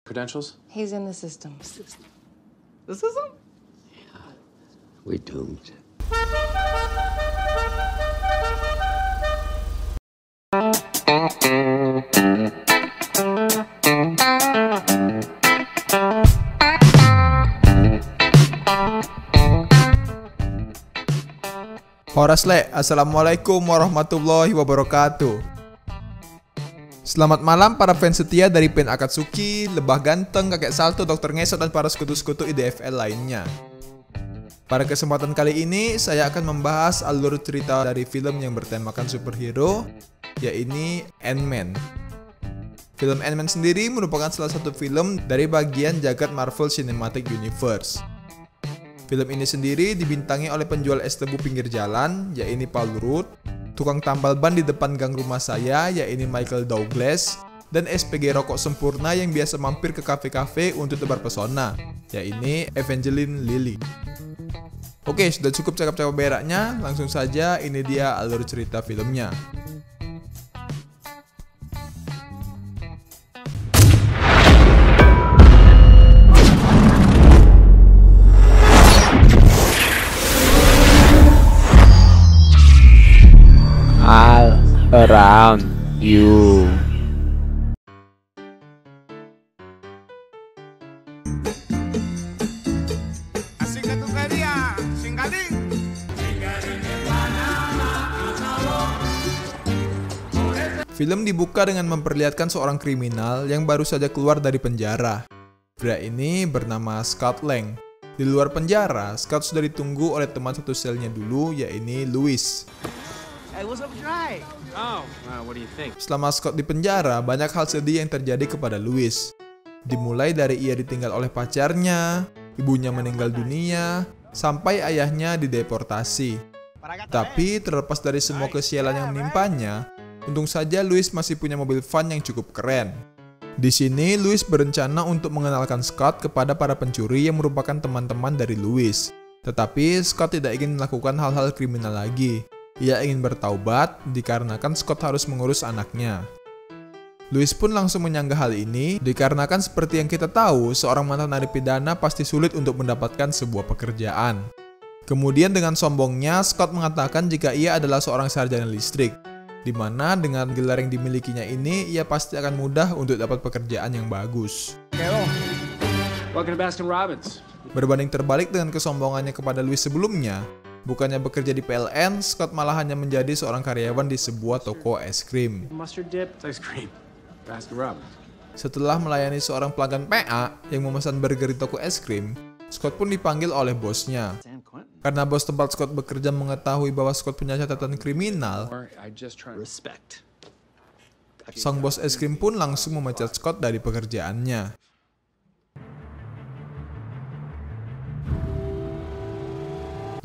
Credentials? He's in the system. The system? We doomed. Horasle, assalamualaikum warahmatullahi wabarakatuh. Selamat malam para fans setia dari Pain Akatsuki, Lebah Ganteng, Kakek Salto, Dokter Ngesot, dan para sekutu-sekutu IDFL lainnya. Pada kesempatan kali ini, saya akan membahas alur cerita dari film yang bertemakan superhero, yaitu Ant-Man. Film Ant-Man sendiri merupakan salah satu film dari bagian jagat Marvel Cinematic Universe. Film ini sendiri dibintangi oleh penjual es tebu pinggir jalan, yaitu Paul Rudd, tukang tambal ban di depan gang rumah saya, yaitu Michael Douglas, dan SPG rokok sempurna yang biasa mampir ke kafe-kafe untuk tebar pesona, yaitu Evangeline Lilly. Oke, sudah cukup cakap-cakap beraknya, langsung saja ini dia alur cerita filmnya. All around you. Film dibuka dengan memperlihatkan seorang kriminal yang baru saja keluar dari penjara. Pria ini bernama Scott Lang. Di luar penjara, Scott sudah ditunggu oleh teman satu selnya dulu, yaitu Louis. Selama Scott di penjara, banyak hal sedih yang terjadi kepada Louis. Dimulai dari ia ditinggal oleh pacarnya, ibunya meninggal dunia, sampai ayahnya dideportasi. Tapi terlepas dari semua kesialan yang menimpanya, untung saja Louis masih punya mobil van yang cukup keren. Di sini, Louis berencana untuk mengenalkan Scott kepada para pencuri yang merupakan teman-teman dari Louis. Tetapi Scott tidak ingin melakukan hal-hal kriminal lagi. Ia ingin bertaubat dikarenakan Scott harus mengurus anaknya. Louis pun langsung menyanggah hal ini dikarenakan seperti yang kita tahu, seorang mantan narapidana pasti sulit untuk mendapatkan sebuah pekerjaan. Kemudian dengan sombongnya, Scott mengatakan jika ia adalah seorang sarjana listrik, di mana dengan gelar yang dimilikinya ini, ia pasti akan mudah untuk dapat pekerjaan yang bagus. Berbanding terbalik dengan kesombongannya kepada Louis sebelumnya, bukannya bekerja di PLN, Scott malah hanya menjadi seorang karyawan di sebuah toko es krim. Setelah melayani seorang pelanggan PA yang memesan burger di toko es krim, Scott pun dipanggil oleh bosnya. Karena bos tempat Scott bekerja mengetahui bahwa Scott punya catatan kriminal, sang bos es krim pun langsung memecat Scott dari pekerjaannya.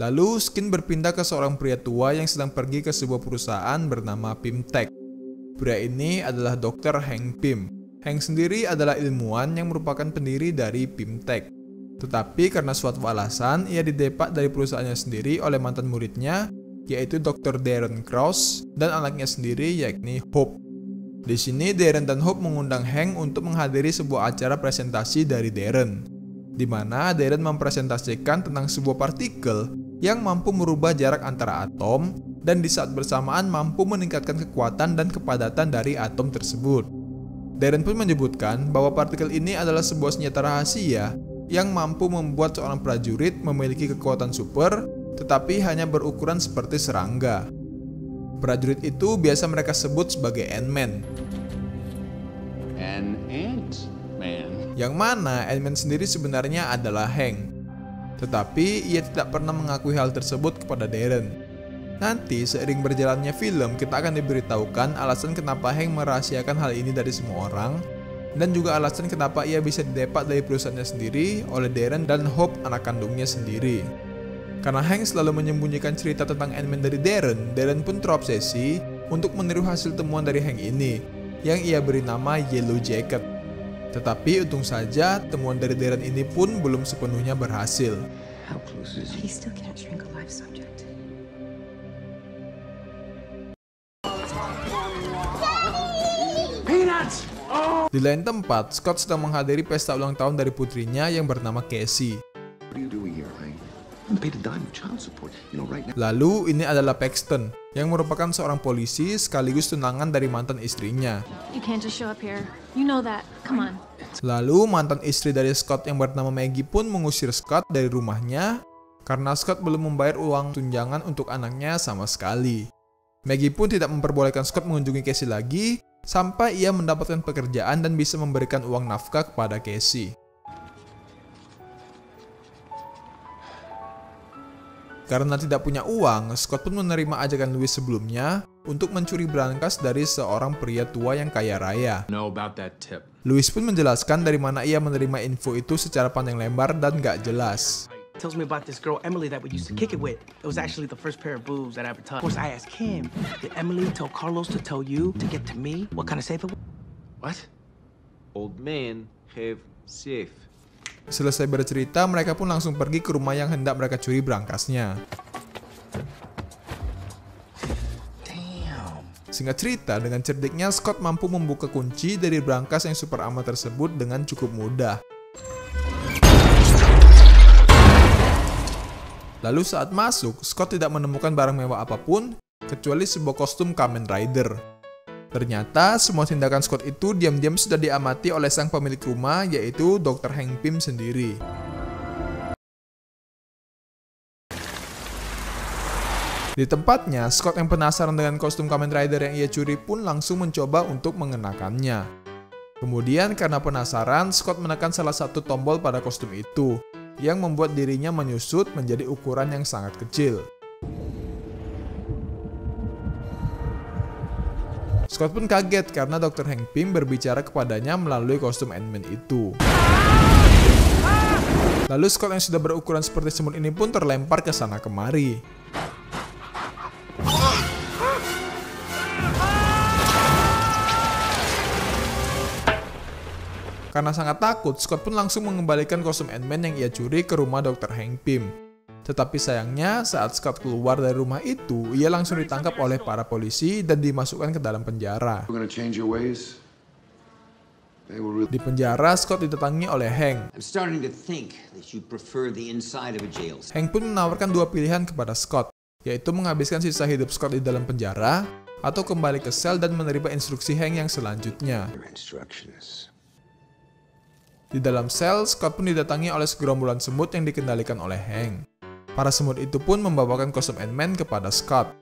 Lalu, Skin berpindah ke seorang pria tua yang sedang pergi ke sebuah perusahaan bernama Pym Tech. Pria ini adalah Dr. Hank Pym. Hank sendiri adalah ilmuwan yang merupakan pendiri dari Pym Tech. Tetapi karena suatu alasan, ia didepak dari perusahaannya sendiri oleh mantan muridnya, yaitu Dr. Darren Cross, dan anaknya sendiri, yakni Hope. Di sini, Darren dan Hope mengundang Hank untuk menghadiri sebuah acara presentasi dari Darren, di mana Darren mempresentasikan tentang sebuah partikel yang mampu merubah jarak antara atom dan di saat bersamaan mampu meningkatkan kekuatan dan kepadatan dari atom tersebut. Darren pun menyebutkan bahwa partikel ini adalah sebuah senjata rahasia yang mampu membuat seorang prajurit memiliki kekuatan super, tetapi hanya berukuran seperti serangga. Prajurit itu biasa mereka sebut sebagai Ant-Man. Yang mana Ant-Man sendiri sebenarnya adalah Hank. Tetapi ia tidak pernah mengakui hal tersebut kepada Darren. Nanti seiring berjalannya film, kita akan diberitahukan alasan kenapa Hank merahasiakan hal ini dari semua orang, dan juga alasan kenapa ia bisa didepak dari perusahaannya sendiri oleh Darren dan Hope, anak kandungnya sendiri. Karena Hank selalu menyembunyikan cerita tentang Ant-Man dari Darren, Darren pun terobsesi untuk meniru hasil temuan dari Hank ini, yang ia beri nama Yellow Jacket. Tetapi untung saja temuan dari Darren ini pun belum sepenuhnya berhasil. Peanuts! Oh! Di lain tempat, Scott sedang menghadiri pesta ulang tahun dari putrinya yang bernama Casey. What are you doing here, Hank? I'm paid a dime of child support. You know, right now. Lalu ini adalah Paxton, yang merupakan seorang polisi sekaligus tunangan dari mantan istrinya. You can't just show up here. You know that. Come on. Lalu mantan istri dari Scott yang bernama Maggie pun mengusir Scott dari rumahnya karena Scott belum membayar uang tunjangan untuk anaknya sama sekali. Maggie pun tidak memperbolehkan Scott mengunjungi Casey lagi sampai ia mendapatkan pekerjaan dan bisa memberikan uang nafkah kepada Casey. Karena tidak punya uang, Scott pun menerima ajakan Louis sebelumnya untuk mencuri berangkas dari seorang pria tua yang kaya raya. Know about that tip. Louis pun menjelaskan dari mana ia menerima info itu secara panjang lebar dan gak jelas. Tells me about this girl Emily that we used to kick it with. It was actually the first pair of boobs that I ever touched. Of course, I asked Kim, did Emily tell Carlos to tell you to get to me? What kind of safe it was? What? Old man have safe. Selesai bercerita, mereka pun langsung pergi ke rumah yang hendak mereka curi berangkasnya. Singkat cerita, dengan cerdiknya Scott mampu membuka kunci dari berangkas yang super aman tersebut dengan cukup mudah. Lalu saat masuk, Scott tidak menemukan barang mewah apapun, kecuali sebuah kostum Kamen Rider. Ternyata, semua tindakan Scott itu diam-diam sudah diamati oleh sang pemilik rumah, yaitu Dr. Hank Pym sendiri. Di tempatnya, Scott yang penasaran dengan kostum Kamen Rider yang ia curi pun langsung mencoba untuk mengenakannya. Kemudian, karena penasaran, Scott menekan salah satu tombol pada kostum itu, yang membuat dirinya menyusut menjadi ukuran yang sangat kecil. Scott pun kaget karena Dr. Hank Pym berbicara kepadanya melalui kostum Ant-Man itu. Lalu Scott yang sudah berukuran seperti semut ini pun terlempar ke sana kemari. Karena sangat takut, Scott pun langsung mengembalikan kostum Ant-Man yang ia curi ke rumah Dr. Hank Pym. Tetapi sayangnya, saat Scott keluar dari rumah itu, ia langsung ditangkap oleh para polisi dan dimasukkan ke dalam penjara. We're gonna change your ways. They will really. Di penjara, Scott didatangi oleh Hank. I'm starting to think that you prefer the inside of a jail cell. Hank pun menawarkan dua pilihan kepada Scott, yaitu menghabiskan sisa hidup Scott di dalam penjara, atau kembali ke sel dan menerima instruksi Hank yang selanjutnya. Your instructions. Di dalam sel, Scott pun didatangi oleh segerombolan semut yang dikendalikan oleh Hank. Para semut itu pun membawakan kostum Ant-Man kepada Scott.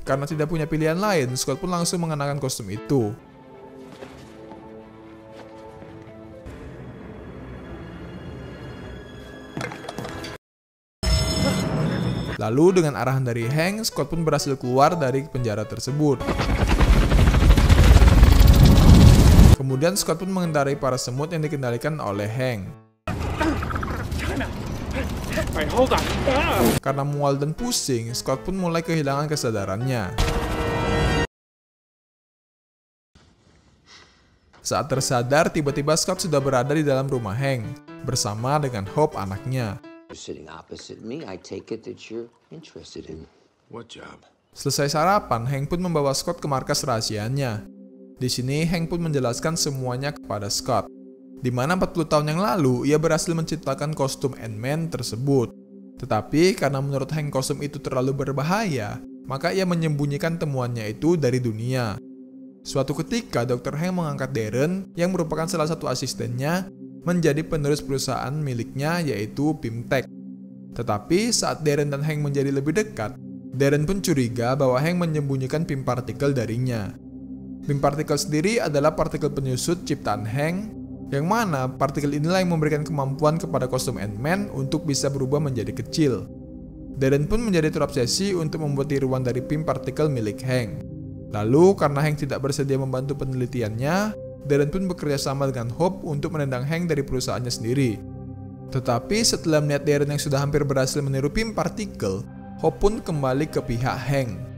Karena tidak punya pilihan lain, Scott pun langsung mengenakan kostum itu. Lalu dengan arahan dari Hank, Scott pun berhasil keluar dari penjara tersebut. Kemudian Scott pun mengendarai para semut yang dikendalikan oleh Hank. Karena mual dan pusing, Scott pun mulai kehilangan kesadarannya. Saat tersadar, tiba-tiba Scott sudah berada di dalam rumah Hank, bersama dengan Hope anaknya. You're sitting opposite me. I take it that you're interested in. What job? Selesai sarapan, Hank pun membawa Scott ke markas rahasianya. Di sini, Hank pun menjelaskan semuanya kepada Scott, di mana 40 tahun yang lalu ia berhasil menciptakan kostum Ant-Man tersebut. Tetapi karena menurut Hank kostum itu terlalu berbahaya, maka ia menyembunyikan temuannya itu dari dunia. Suatu ketika, Dr. Hank mengangkat Darren, yang merupakan salah satu asistennya, menjadi penerus perusahaan miliknya, yaitu Pym-Tech. Tetapi saat Darren dan Hank menjadi lebih dekat, Darren pun curiga bahwa Hank menyembunyikan Pym Particle darinya. Pym Particle sendiri adalah partikel penyusut ciptaan Hank, yang mana partikel inilah yang memberikan kemampuan kepada kostum Ant-Man untuk bisa berubah menjadi kecil. Darren pun menjadi terobsesi untuk membuat tiruan dari Pym Particle milik Hank. Lalu karena Hank tidak bersedia membantu penelitiannya, Darren pun bekerja sama dengan Hope untuk menendang Hank dari perusahaannya sendiri. Tetapi setelah melihat Darren yang sudah hampir berhasil meniru Pym Particle, Hope pun kembali ke pihak Hank.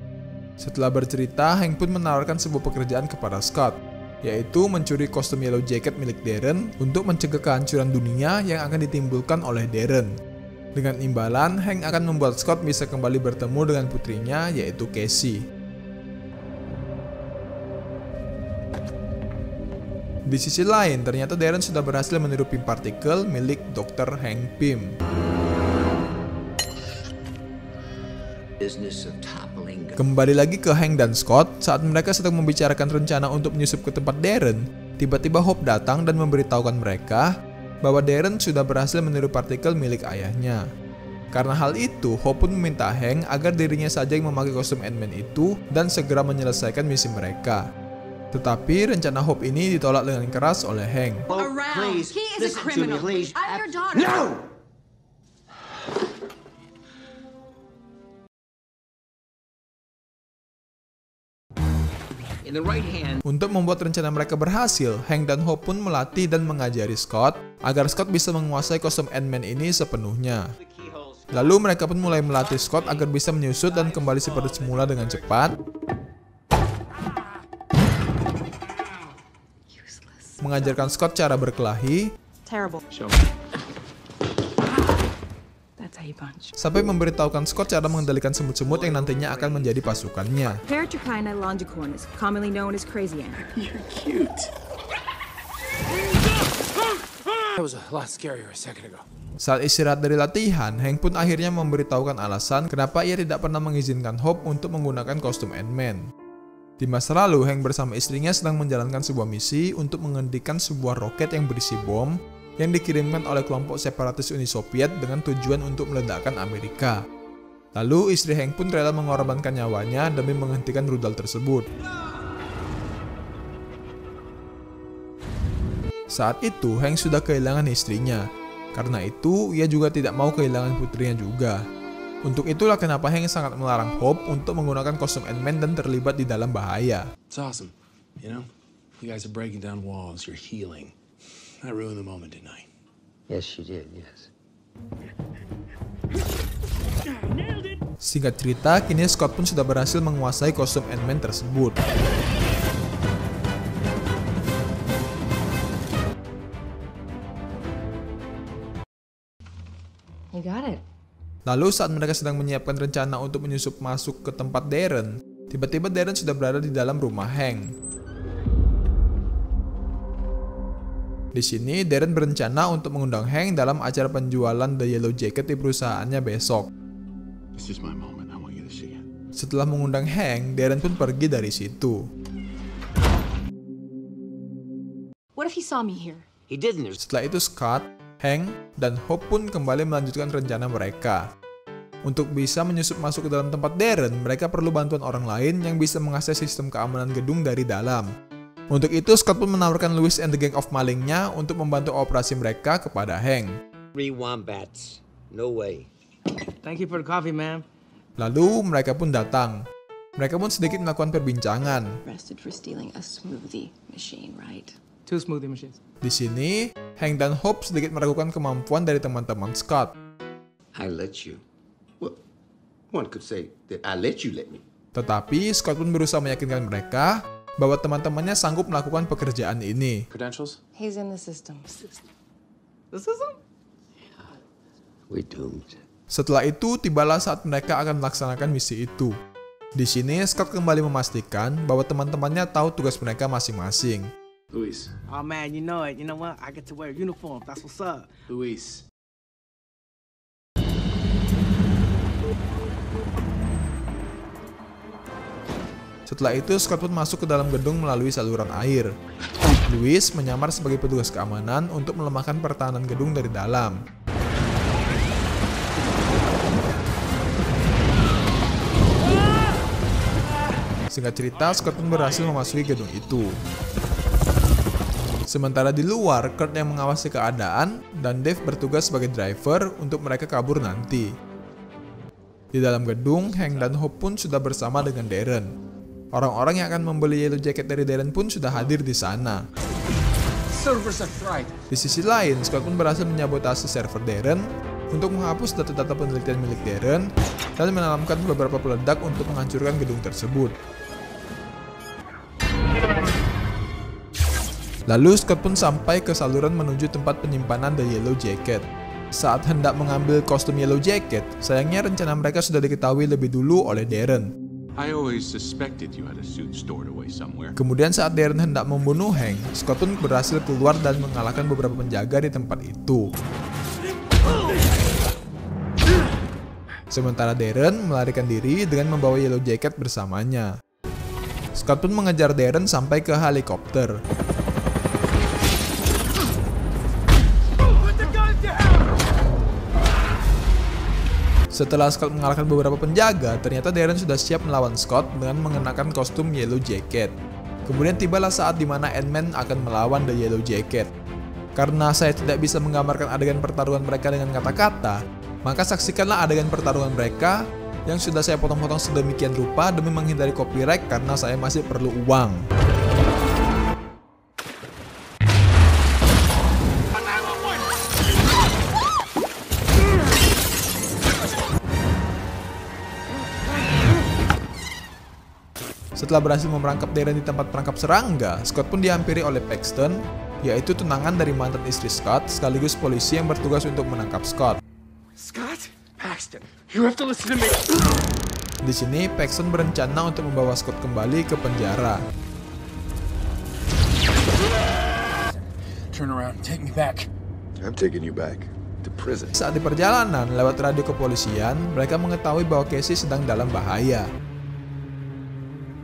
Setelah bercerita, Hank pun menawarkan sebuah pekerjaan kepada Scott, yaitu mencuri kostum Yellow Jacket milik Darren untuk mencegah kehancuran dunia yang akan ditimbulkan oleh Darren. Dengan imbalan, Hank akan membuat Scott bisa kembali bertemu dengan putrinya, yaitu Casey. Di sisi lain, ternyata Darren sudah berhasil meniru Pym partikel milik Dr. Hank Pym. Kembali lagi ke Hank dan Scott, saat mereka sedang membicarakan rencana untuk menyusup ke tempat Darren, tiba-tiba Hope datang dan memberitahukan mereka bahwa Darren sudah berhasil meniru partikel milik ayahnya. Karena hal itu, Hope pun meminta Hank agar dirinya saja yang memakai kostum Ant-Man itu dan segera menyelesaikan misi mereka. Tetapi rencana Hope ini ditolak dengan keras oleh Hank. Please, he is a criminal. I'm your daughter. No! Untuk membuat rencana mereka berhasil, Hank dan Hope pun melatih dan mengajari Scott agar Scott bisa menguasai kostum Ant-Man ini sepenuhnya. Lalu mereka pun mulai melatih Scott agar bisa menyusut dan kembali seperti semula dengan cepat, mengajarkan Scott cara berkelahi, sampai memberitahukan Scott cara mengendalikan semut-semut yang nantinya akan menjadi pasukannya. Paratrichina longicornis, commonly known as crazy ant. You're cute. That was a lot scarier a second ago. Saat istirahat dari latihan, Hank pun akhirnya memberitahukan alasan kenapa ia tidak pernah mengizinkan Hope untuk menggunakan kostum Ant-Man. Di masa lalu, Hank bersama istrinya sedang menjalankan sebuah misi untuk menghentikan sebuah roket yang berisi bom yang dikirimkan oleh kelompok separatis Uni Soviet dengan tujuan untuk meledakkan Amerika. Lalu istri Hank pun rela mengorbankan nyawanya demi menghentikan rudal tersebut. Saat itu, Hank sudah kehilangan istrinya. Karena itu, ia juga tidak mau kehilangan putrinya juga. Untuk itulah kenapa Hank sangat melarang Hope untuk menggunakan kostum Ant-Man dan terlibat di dalam bahaya. It's awesome, you know? You guys are breaking down walls, you're healing. I ruined the moment, didn't I? Yes, you did, yes. Singkat cerita, kini Scott pun sudah berhasil menguasai kostum Ant-Man tersebut. You got it. Lalu saat mereka sedang menyiapkan rencana untuk menyusup masuk ke tempat Darren, tiba-tiba Darren sudah berada di dalam rumah Hank. Di sini, Darren berencana untuk mengundang Hank dalam acara penjualan The Yellow Jacket di perusahaannya besok. Setelah mengundang Hank, Darren pun pergi dari situ. What if he saw me here? He didn't. Setelah itu Scott, Hank, dan Hope pun kembali melanjutkan rencana mereka. Untuk bisa menyusup masuk ke dalam tempat Darren, mereka perlu bantuan orang lain yang bisa mengakses sistem keamanan gedung dari dalam. Untuk itu, Scott pun menawarkan Louis and the Gang of Malingnya untuk membantu operasi mereka kepada Hank. 3 wombats. No way. Thank you for the coffee, ma'am. Lalu mereka pun datang. Mereka pun sedikit melakukan perbincangan. Arrested for stealing a smoothie machine, right? 2 smoothie machines. Di sini, Hank dan Hope sedikit meragukan kemampuan dari teman-teman Scott. I let you. Well, one could say that I let you let me. Tetapi Scott pun berusaha meyakinkan mereka bahwa teman-temannya sanggup melakukan pekerjaan ini. Credentials? He's in the system. The system? Yeah, we doomed. Setelah itu, tibalah saat mereka akan melaksanakan misi itu. Di sini, Scott kembali memastikan bahwa teman-temannya tahu tugas mereka masing-masing. Luis. Oh man, you know it. You know what? I get to wear a uniform. That's what's up. Luis. Setelah itu, Scott pun masuk ke dalam gedung melalui saluran air. Louis menyamar sebagai petugas keamanan untuk melemahkan pertahanan gedung dari dalam. Singkat cerita, Scott pun berhasil memasuki gedung itu. Sementara di luar, Kurt yang mengawasi keadaan dan Dave bertugas sebagai driver untuk mereka kabur nanti. Di dalam gedung, Hank dan Hope pun sudah bersama dengan Darren. Orang-orang yang akan membeli Yellow Jacket dari Darren pun sudah hadir di sana. Di sisi lain, Scott pun berhasil menyabotase server Darren untuk menghapus data-data penelitian milik Darren dan menanamkan beberapa peledak untuk menghancurkan gedung tersebut. Lalu Scott pun sampai ke saluran menuju tempat penyimpanan The Yellow Jacket. Saat hendak mengambil kostum Yellow Jacket, sayangnya rencana mereka sudah diketahui lebih dulu oleh Darren. I always suspected you had a suit stored away somewhere. Kemudian saat Darren hendak membunuh Hank, Scott pun berhasil keluar dan mengalahkan beberapa penjaga di tempat itu. Sementara Darren melarikan diri dengan membawa Yellow Jacket bersamanya. Scott pun mengejar Darren sampai ke helikopter. Setelah Scott mengalahkan beberapa penjaga, ternyata Darren sudah siap melawan Scott dengan mengenakan kostum Yellow Jacket. Kemudian tibalah saat dimana Ant-Man akan melawan The Yellow Jacket. Karena saya tidak bisa menggambarkan adegan pertarungan mereka dengan kata-kata, maka saksikanlah adegan pertarungan mereka yang sudah saya potong-potong sedemikian rupa demi menghindari copyright karena saya masih perlu uang. Setelah berhasil memerangkap Darren di tempat perangkap serangga, Scott pun dihampiri oleh Paxton, yaitu tunangan dari mantan istri Scott sekaligus polisi yang bertugas untuk menangkap Scott. Scott? Paxton, you have to listen to me. Di sini, Paxton berencana untuk membawa Scott kembali ke penjara. Turn around, take me back. I'm taking you back to prison. Saat di perjalanan, lewat radio kepolisian, mereka mengetahui bahwa Casey sedang dalam bahaya.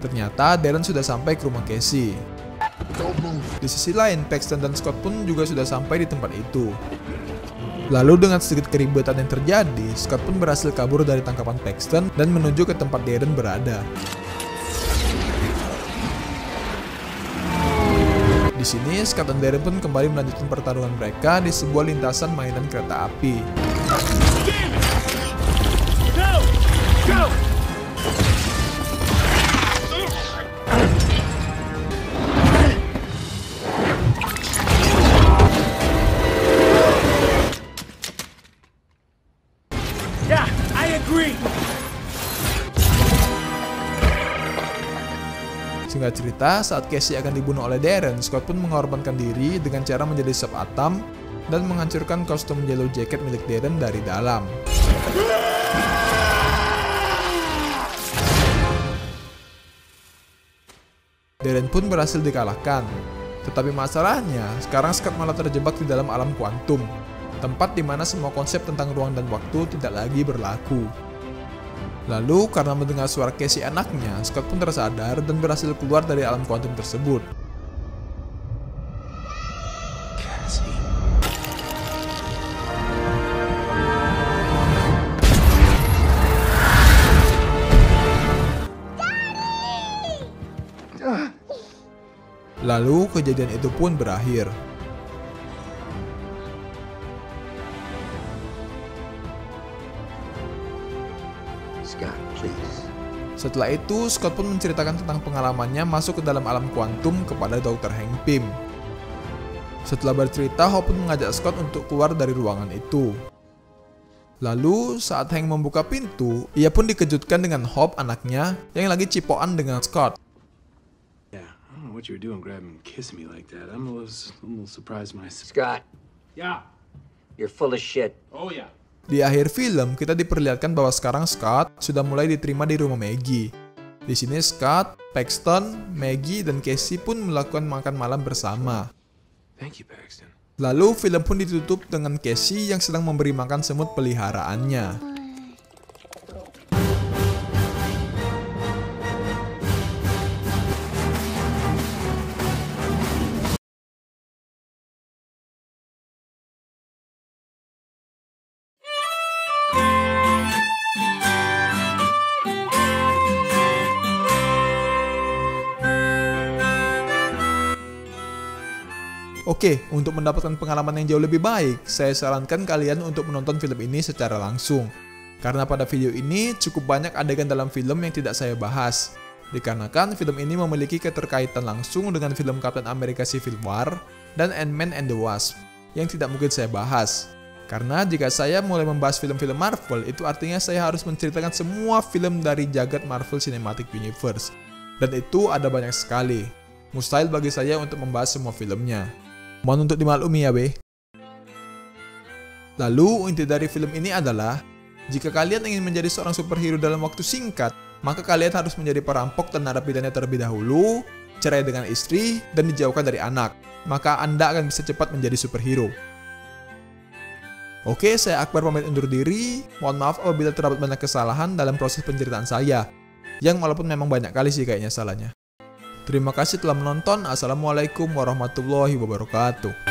Ternyata Darren sudah sampai ke rumah Casey. Di sisi lain, Paxton dan Scott pun juga sudah sampai di tempat itu. Lalu dengan sedikit keributan yang terjadi, Scott pun berhasil kabur dari tangkapan Paxton dan menuju ke tempat Darren berada. Di sini, Scott dan Darren pun kembali melanjutkan pertarungan mereka di sebuah lintasan mainan kereta api. Go! Singkat cerita, saat Casey akan dibunuh oleh Darren, Scott pun mengorbankan diri dengan cara menjadi subatom dan menghancurkan kostum Yellow Jacket milik Darren dari dalam. Darren pun berhasil dikalahkan. Tetapi masalahnya, sekarang Scott malah terjebak di dalam alam kuantum, tempat di mana semua konsep tentang ruang dan waktu tidak lagi berlaku. Lalu, karena mendengar suara Casey anaknya, Scott pun tersadar dan berhasil keluar dari alam kuantum tersebut. Cassie. Lalu, kejadian itu pun berakhir. Scott, please. Setelah itu, Scott pun menceritakan tentang pengalamannya masuk ke dalam alam kuantum kepada Dr. Hank Pym. Setelah bercerita, Hope pun mengajak Scott untuk keluar dari ruangan itu. Lalu, saat Hank membuka pintu, ia pun dikejutkan dengan Hope, anaknya, yang lagi cipokan dengan Scott. Yeah, I don't know what you were doing grabbing and kissing me like that. I'm a little surprised myself. Scott. Yeah. You're full of shit. Oh yeah. Di akhir film, kita diperlihatkan bahwa sekarang Scott sudah mulai diterima di rumah Maggie. Di sini Scott, Paxton, Maggie, dan Casey pun melakukan makan malam bersama. Thank you, Paxton. Lalu film pun ditutup dengan Casey yang sedang memberi makan semut peliharaannya. Oke, untuk mendapatkan pengalaman yang jauh lebih baik, saya sarankan kalian untuk menonton film ini secara langsung. Karena pada video ini cukup banyak adegan dalam film yang tidak saya bahas. Dikarenakan film ini memiliki keterkaitan langsung dengan film Captain America Civil War dan Ant-Man and the Wasp, yang tidak mungkin saya bahas. Karena jika saya mulai membahas film-film Marvel, itu artinya saya harus menceritakan semua film dari jagat Marvel Cinematic Universe. Dan itu ada banyak sekali. Mustahil bagi saya untuk membahas semua filmnya. Mohon untuk dimaklumi ya, be. Lalu, inti dari film ini adalah, jika kalian ingin menjadi seorang superhero dalam waktu singkat, maka kalian harus menjadi perampok dan narapidana terlebih dahulu, cerai dengan istri, dan dijauhkan dari anak. Maka Anda akan bisa cepat menjadi superhero. Oke, saya Akbar pamit undur diri. Mohon maaf apabila terdapat banyak kesalahan dalam proses penceritaan saya, yang walaupun memang banyak kali sih kayaknya salahnya. Terima kasih telah menonton. Assalamualaikum warahmatullahi wabarakatuh.